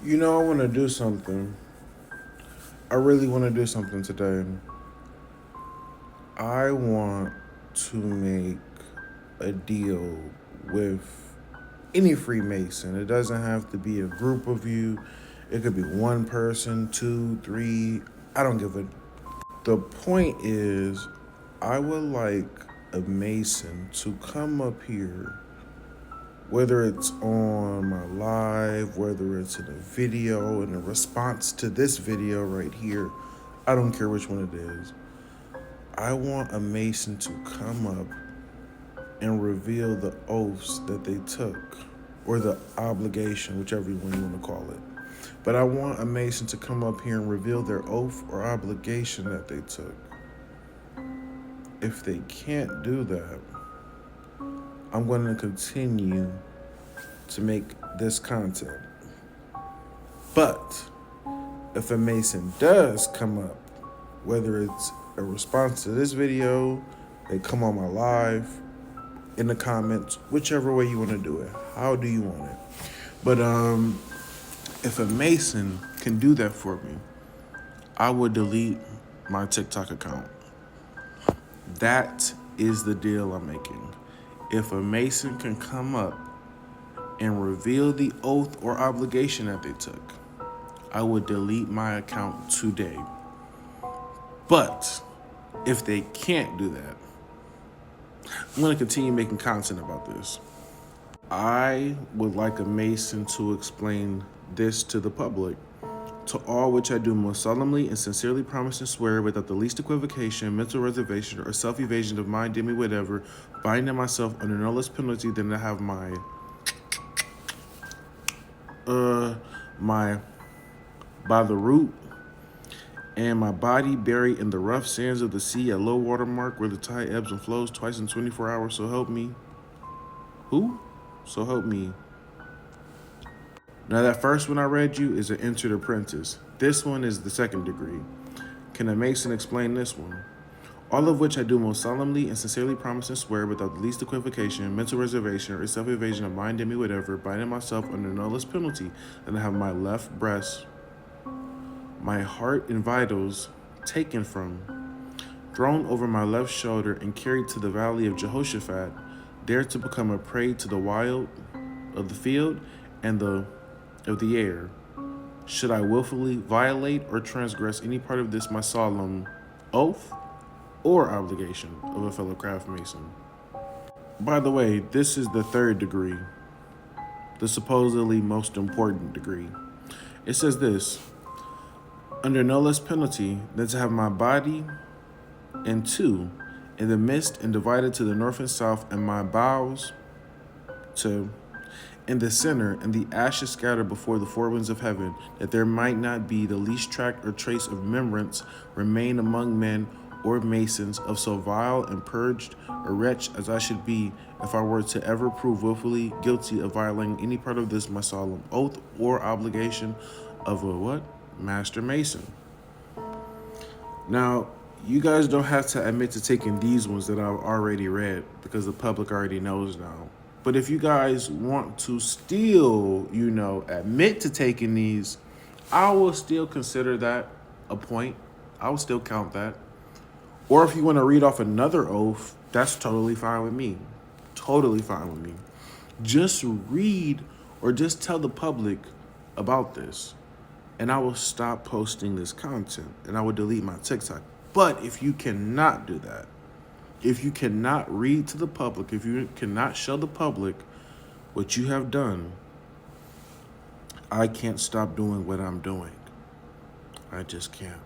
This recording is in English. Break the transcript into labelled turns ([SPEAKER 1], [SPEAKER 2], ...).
[SPEAKER 1] I want to do something. I really want to do something today. I want to make a deal with any Freemason. It doesn't have to be a group of you. It could be one person, two, three. I don't give a. The point is, I would like a Mason to come up here, whether it's on my live, whether it's in a video, in a response to this video right here. I don't care which one it is. I want a Mason to come up and reveal the oaths that they took, or the obligation, whichever one you want to call it. But I want a Mason to come up here and reveal their oath or obligation that they took. If they can't do that, I'm going to continue to make this content. But if a Mason does come up, whether it's a response to this video, they come on my live, in the comments, whichever way you want to do it. How do you want it? But if a Mason can do that for me, I would delete my TikTok account. That is the deal I'm making. If a Mason can come up and reveal the oath or obligation that they took, I would delete my account today. But if they can't do that, I'm going to continue making content about this. I would like a Mason to explain this to the public. To all which I do most solemnly and sincerely promise and swear without the least equivocation, mental reservation, or self-evasion of mind, demi, whatever, binding myself under no less penalty than to have my by the root and my body buried in the rough sands of the sea at low water mark where the tide ebbs and flows twice in 24 hours, so help me. Who? So help me. Now that first one I read you is an entered apprentice. This one is the second degree. Can a Mason explain this one? All of which I do most solemnly and sincerely promise and swear without the least equivocation, mental reservation, or self-evasion of mind, demi, whatever, binding myself under no less penalty than to have my left breast, my heart and vitals taken from, thrown over my left shoulder and carried to the valley of Jehoshaphat, there to become a prey to the wild of the field and of the air, should I willfully violate or transgress any part of this my solemn oath or obligation of a fellow craft mason. By the way, this is the third degree, the supposedly most important degree. It says this: under no less penalty than to have my body in two in the midst and divided to the north and south, and my bowels to in the center, and the ashes scattered before the four winds of heaven, that there might not be the least track or trace of remembrance remain among men or masons of so vile and purged a wretch as I should be if I were to ever prove willfully guilty of violating any part of this my solemn oath or obligation of a what? Master Mason. Now, you guys don't have to admit to taking these ones that I've already read because the public already knows now. But if you guys want to still, admit to taking these, I will still consider that a point. I will still count that. Or if you want to read off another oath, that's totally fine with me. Totally fine with me. Just read or just tell the public about this, and I will stop posting this content and I will delete my TikTok. But if you cannot do that, if you cannot read to the public, if you cannot show the public what you have done, I can't stop doing what I'm doing. I just can't.